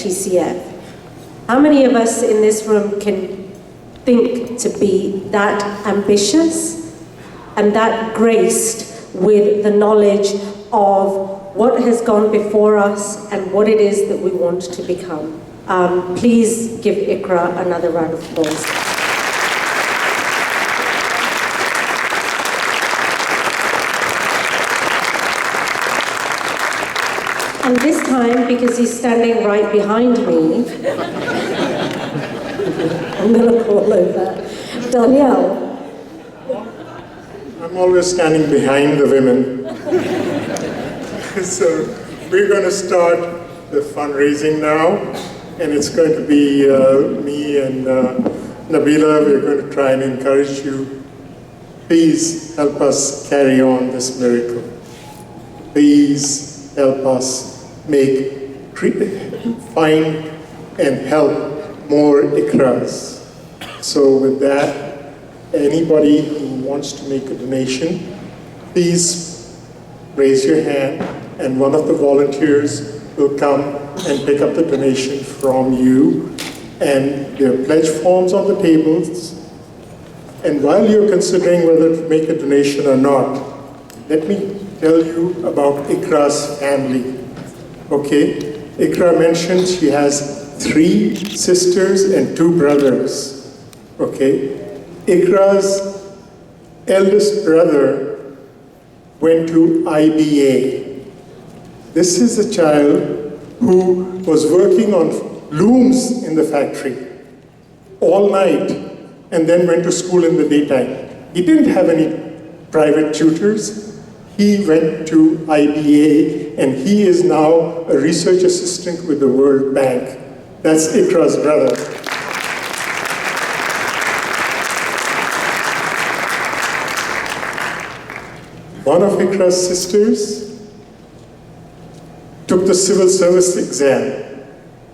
TCF. How many of us in this room can think to be that ambitious and that graced with the knowledge of what has gone before us and what it is that we want to become? Please give Iqra another round of applause. And this time, because he's standing right behind me, I'm going to call over Danielle. I'm always standing behind the women. So we're going to start the fundraising now, and it's going to be me and Nabila. We're going to try and encourage you. Please help us carry on this miracle. Please help us find and help more Iqras. So with that, anybody who wants to make a donation, please raise your hand and one of the volunteers will come and pick up the donation from you. And there are pledge forms on the tables. And while you're considering whether to make a donation or not, let me tell you about Iqra's family. Okay, Iqra mentioned she has 3 sisters and 2 brothers. Okay, Iqra's eldest brother went to IBA. This is a child who was working on looms in the factory all night and then went to school in the daytime. He didn't have any private tutors. He went to IBA and he is now a research assistant with the World Bank. That's Iqra's brother. One of Iqra's sisters took the civil service exam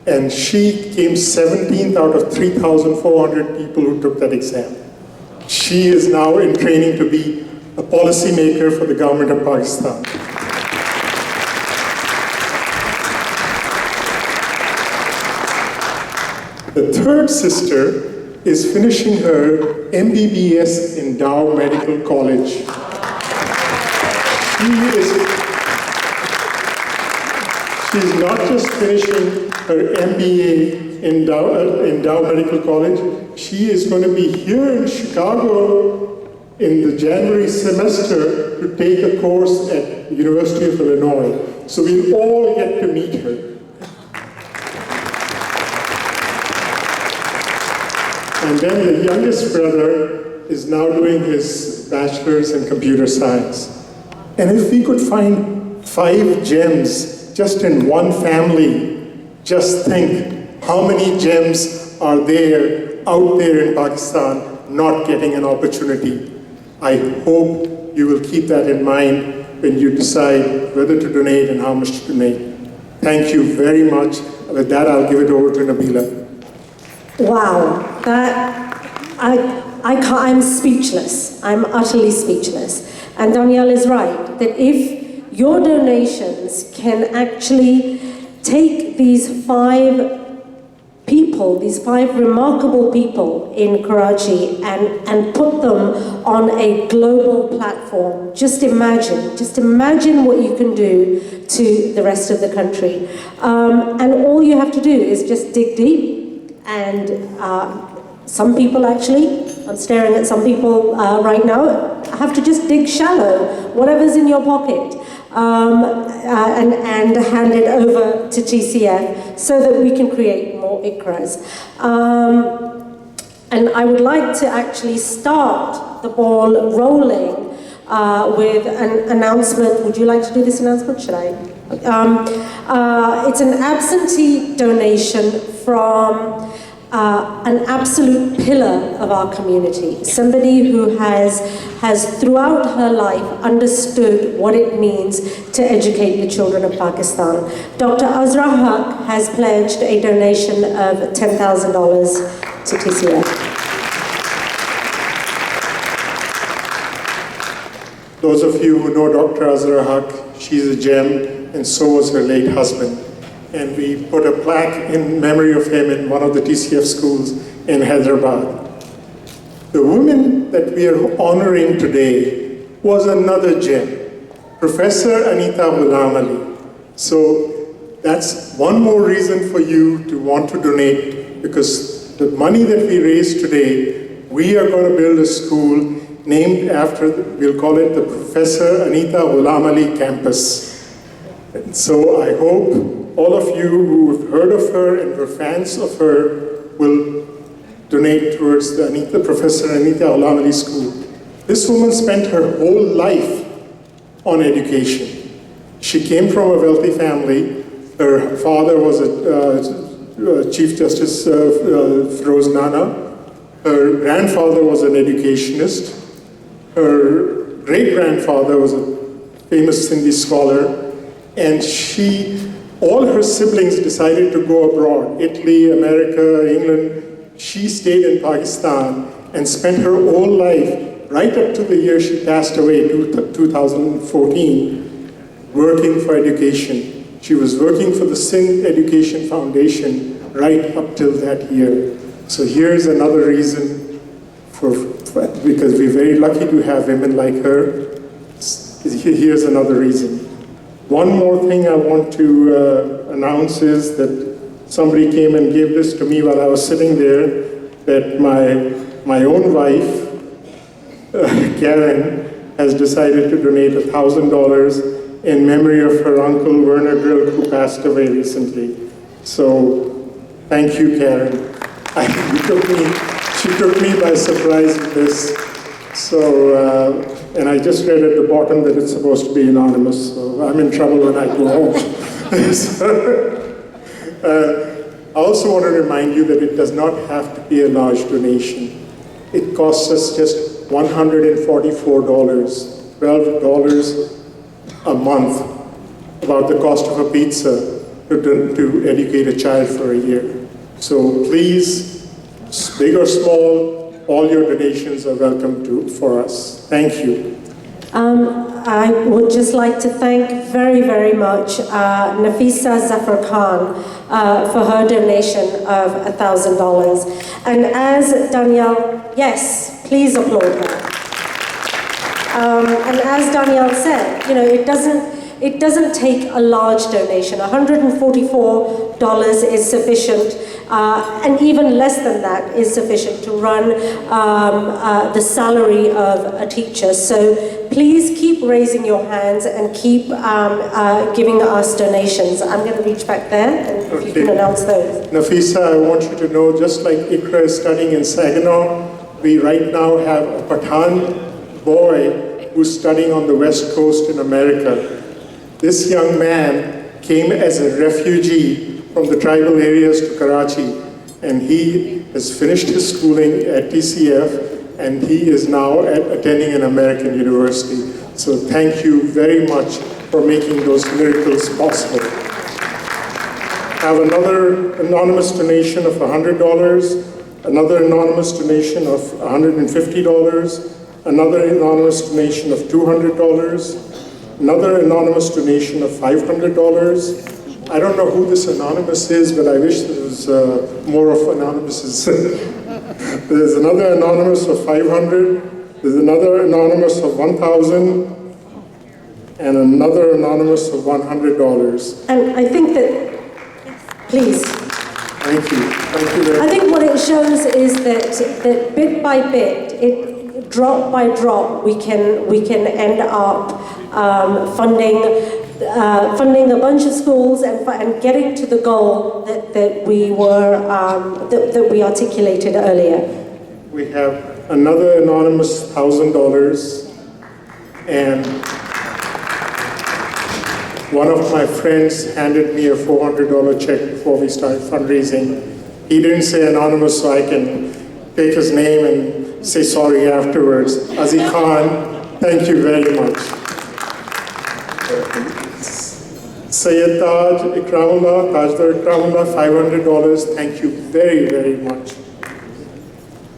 and she came 17th out of 3,400 people who took that exam. She is now in training to be a policymaker for the government of Pakistan. The third sister is finishing her MBBS in Dow Medical College. She's not just finishing her MBA in Dow Medical College, she is going to be here in Chicago in the January semester to take a course at the University of Illinois. So we'll all get to meet her. And then the youngest brother is now doing his bachelor's in computer science. And if we could find 5 gems just in one family, just think how many gems are there out there in Pakistan not getting an opportunity. I hope you will keep that in mind when you decide whether to donate and how much to donate. Thank you very much. With that, I'll give it over to Nabila. Wow, I'm speechless. I'm utterly speechless. And Danielle is right, that if your donations can actually take these 5 people, these 5 remarkable people in Karachi and put them on a global platform. Just imagine what you can do to the rest of the country. And all you have to do is just dig deep. And some people actually, I'm staring at some people right now, have to just dig shallow, whatever's in your pocket, and hand it over to TCF so that we can create more Iqras. And I would like to actually start the ball rolling with an announcement. Would you like to do this announcement? Should I? It's an absentee donation from an absolute pillar of our community, somebody who has throughout her life understood what it means to educate the children of Pakistan. Dr. Azra Haq has pledged a donation of $10,000 to TCF. Those of you who know Dr. Azra Haq, she's a gem, and so was her late husband. and we put a plaque in memory of him in one of the TCF schools in Hyderabad. The woman that we are honoring today was another gem, Professor Anita Ghulam Ali. So that's one more reason for you to want to donate, because the money that we raise today, we are going to build a school named after, we'll call it the Professor Anita Ghulam Ali Campus. And so I hope all of you who have heard of her and were fans of her will donate towards the Professor Anita Ghulam Ali School. This woman spent her whole life on education. She came from a wealthy family. Her father was a Chief Justice Feroz Nana. Her grandfather was an educationist. Her great-grandfather was a famous Sindhi scholar. And all her siblings decided to go abroad, Italy, America, England. She stayed in Pakistan and spent her whole life, right up to the year she passed away, 2014, working for education. She was working for the Sindh Education Foundation right up till that year. So here's another reason because we're very lucky to have women like her. Here's another reason. One more thing I want to announce is that somebody came and gave this to me while I was sitting there, that my own wife, Karen, has decided to donate $1,000 in memory of her uncle, Werner Drilk, who passed away recently. So, thank you, Karen. She took me by surprise with this. So, and I just read at the bottom that it's supposed to be anonymous, so I'm in trouble when I go home. I also want to remind you that it does not have to be a large donation. It costs us just $144, $12 a month, about the cost of a pizza to educate a child for a year. So please, big or small, all your donations are welcome for us. Thank you. I would just like to thank very, very much Nafisa Zafar Khan for her donation of $1,000. And as Danielle, yes, please applaud her. And as Danielle said, you know, it doesn't take a large donation. $144 is sufficient, and even less than that is sufficient to run the salary of a teacher. So please keep raising your hands and keep giving us donations. I'm going to reach back there, and if you can announce those. Nafisa, I want you to know, just like Ikra is studying in Saginaw, we right now have a Pathan boy who's studying on the West Coast in America. This young man came as a refugee from the tribal areas to Karachi, and he has finished his schooling at TCF, and he is now attending an American university. So thank you very much for making those miracles possible. I have another anonymous donation of $100, another anonymous donation of $150, another anonymous donation of $200, another anonymous donation of $500. I don't know who this anonymous is, but I wish there was more of anonymouses. There's another anonymous of $500. There's another anonymous of $1,000, and another anonymous of $100. And I think that, please. Thank you. Thank you very much. I think what it shows is that bit by bit, drop by drop, we can end up funding a bunch of schools and getting to the goal that we articulated earlier. We have another anonymous $1,000, and one of my friends handed me a $400 check before we started fundraising. He didn't say anonymous, so I can take his name and say sorry afterwards. Aziz Khan, thank you very much. Sayyid Taj Ikramullah, Tajdar Ikramullah, $500, thank you very, very much.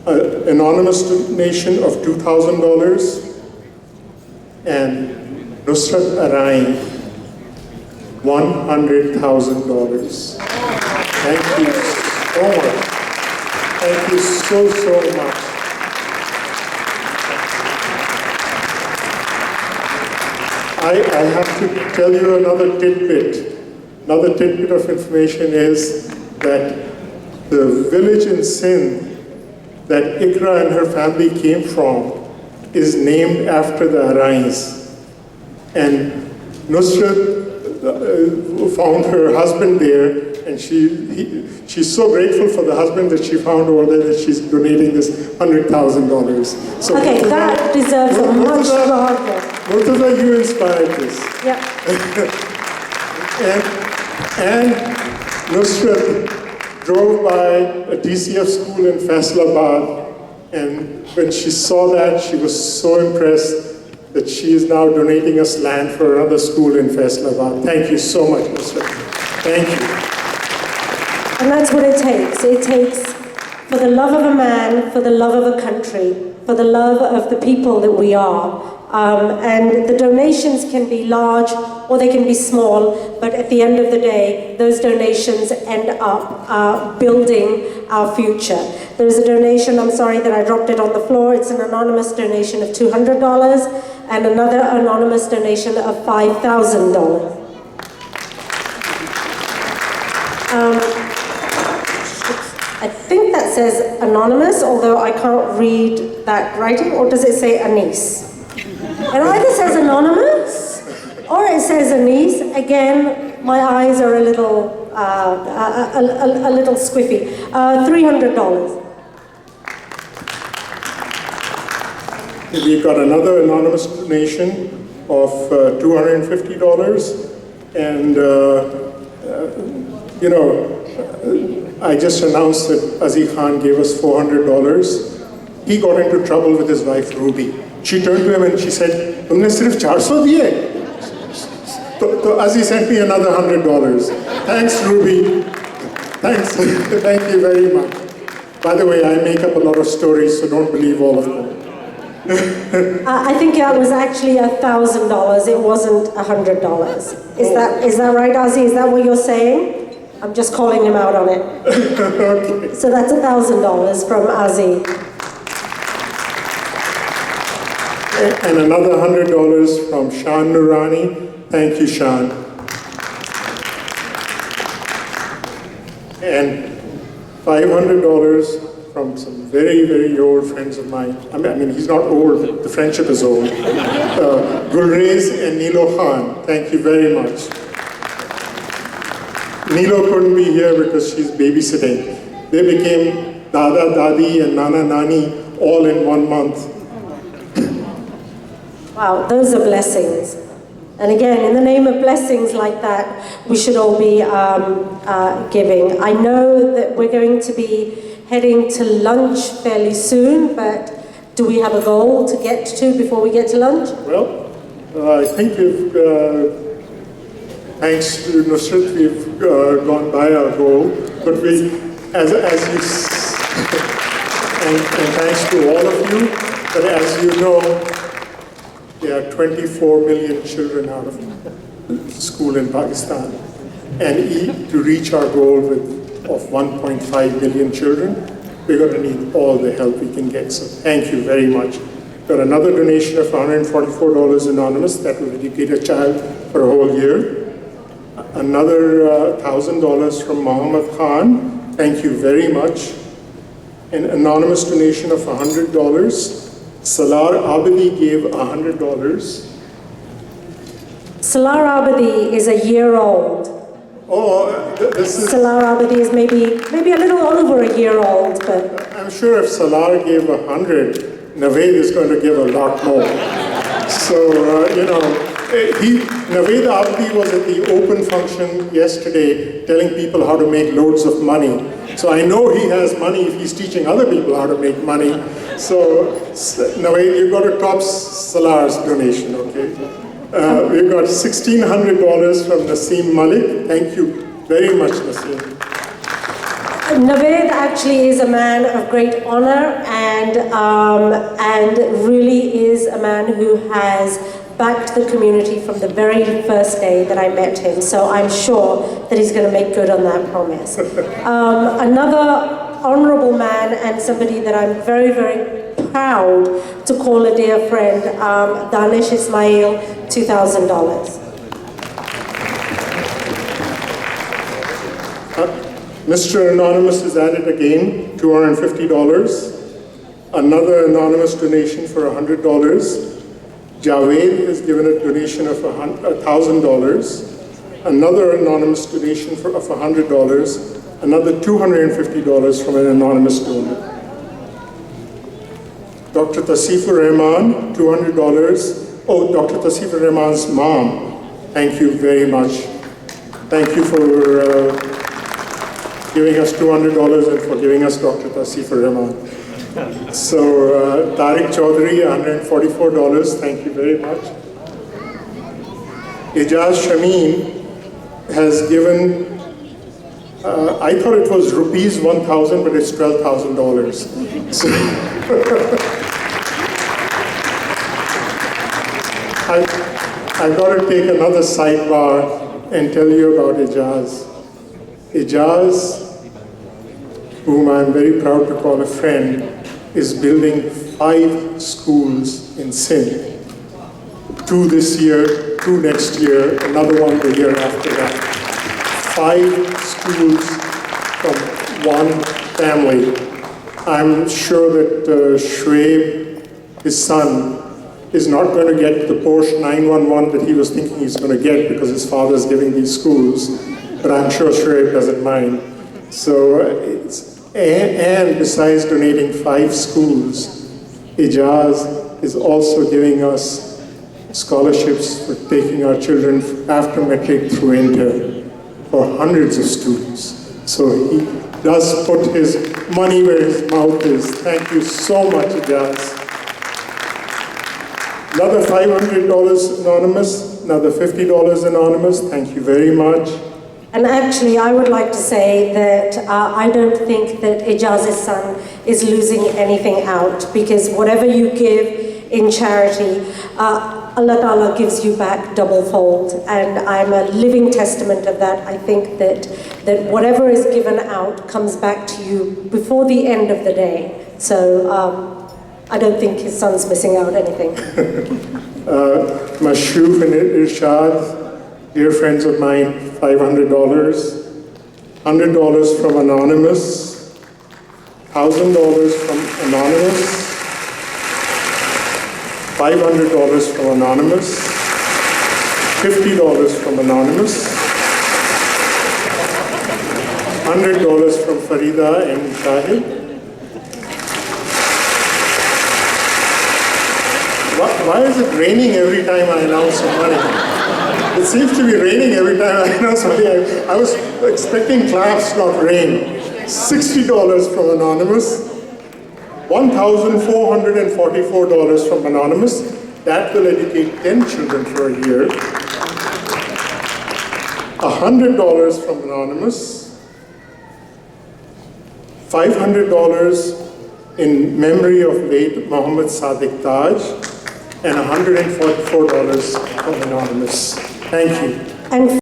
Anonymous donation of $2,000, and Nusrat Arain, $100,000. Thank you so much. Thank you so much. I have to tell you another tidbit. Another tidbit of information is that the village in Sindh that Ikra and her family came from is named after the Arais. And Nusrat found her husband there, and she's so grateful for the husband that she found over there that she's donating this $100,000. So okay, that deserves a much larger. Murtaza, you inspired this. Yeah. and Nusrat drove by a DCF school in Faisalabad, and when she saw that, she was so impressed that she is now donating us land for another school in Faisalabad. Thank you so much, Nusrat. Thank you. And that's what it takes. It takes for the love of a man, for the love of a country, for the love of the people that we are. And the donations can be large or they can be small, but at the end of the day, those donations end up building our future. There is a donation, I'm sorry that I dropped it on the floor, it's an anonymous donation of $200 and another anonymous donation of $5,000. I think that says anonymous, although I can't read that writing, or does it say Anis? It either says anonymous or it says Anis. Again, my eyes are a little squiffy. $300. We've got another anonymous donation of $250, and I just announced that Aziz Khan gave us $400. He got into trouble with his wife Ruby. She turned to him and she said, "Tumne sirf 400 diye?" So Aziz sent me another $100. Thanks, Ruby. Thanks. Thank you very much. By the way, I make up a lot of stories, so don't believe all of them. I think that was actually $1,000. It wasn't $100. Is that right, Aziz? Is that what you're saying? I'm just calling him out on it. Okay. So that's $1,000 from Aziz. And another $100 from Shan Nurani. Thank you, Shan. And $500 from some very, very old friends of mine. I mean, he's not old, the friendship is old. Gulrez and Nilo Khan, thank you very much. Nilo couldn't be here because she's babysitting. They became Dada, Dadi, and Nana, Nani all in 1 month. Wow, those are blessings. And again, in the name of blessings like that, we should all be giving. I know that we're going to be heading to lunch fairly soon, but do we have a goal to get to before we get to lunch? Well, I think we've, thanks to Nusrat, we've gone by our goal, but we, as you, and thanks to all of you, but as you know, there are 24 million children out of school in Pakistan. And to reach our goal of 1.5 million children, we're going to need all the help we can get. So thank you very much. Got another donation of $144 anonymous that will educate a child for a whole year. Another $1,000 from Muhammad Khan. Thank you very much. An anonymous donation of $100. Salar Abadi gave $100. Salar Abadi is a year old. Oh, this is... Salar Abadi is maybe a little over a year old, but... I'm sure if Salar gave 100, Naved is going to give a lot more. So, Naved Abdi was at the open function yesterday telling people how to make loads of money. So I know he has money if he's teaching other people how to make money. So, Naved, you've got to top Salar's donation, okay? We've got $1,600 from Naseem Malik. Thank you very much, Naseem. Naved actually is a man of great honor and really is a man who has backed the community from the very first day that I met him. So I'm sure that he's going to make good on that promise. Another honorable man and somebody that I'm very, very proud to call a dear friend, Danish Ismail, $2,000. Mr. Anonymous has added again, $250. Another anonymous donation for $100. Javed has given a donation of $1,000. Another anonymous donation of $100. Another $250 from an anonymous donor. Dr. Tasifur Rahman, $200. Oh, Dr. Tasifur Rahman's mom, thank you very much. Thank you for giving us $200 and for giving us Dr. Tasifur Rahman. So, Tariq Chaudhary, $144, thank you very much. Ijaz Shameen has given, I thought it was rupees 1,000, but it's $12,000. So I've got to take another sidebar and tell you about Ijaz. Ijaz, whom I'm very proud to call a friend, is building 5 schools in Sindh. 2 this year, 2 next year, another one the year after that. 5 schools from one family. I'm sure that Shoaib, his son, is not going to get the Porsche 911 that he was thinking he's going to get because his father's giving these schools, but I'm sure Shoaib doesn't mind. So, and besides donating 5 schools, Ijaz is also giving us scholarships for taking our children after matric through inter for hundreds of students. So he does put his money where his mouth is. Thank you so much, Ijaz. Another $500 anonymous, another $50 anonymous. Thank you very much. And actually, I would like to say that I don't think that Ijaz's son is losing anything out, because whatever you give in charity, Allah Ta'ala gives you back double fold. And I'm a living testament of that. I think that whatever is given out comes back to you before the end of the day. So I don't think his son's missing out anything. Mashroof and Irshad, dear friends of mine, $500, $100 from Anonymous, $1,000 from Anonymous, $500 from Anonymous, $50 from Anonymous, $100 from Farida and Shahid. Why is it raining every time I announce some money? It seems to be raining every time I announce money. I was expecting claps, not rain. $60 from Anonymous, $1,444 from Anonymous. That will educate 10 children for a year. $100 from Anonymous. $500 in memory of late Muhammad Sadiq Taj. And $144 from Anonymous. Thank you. And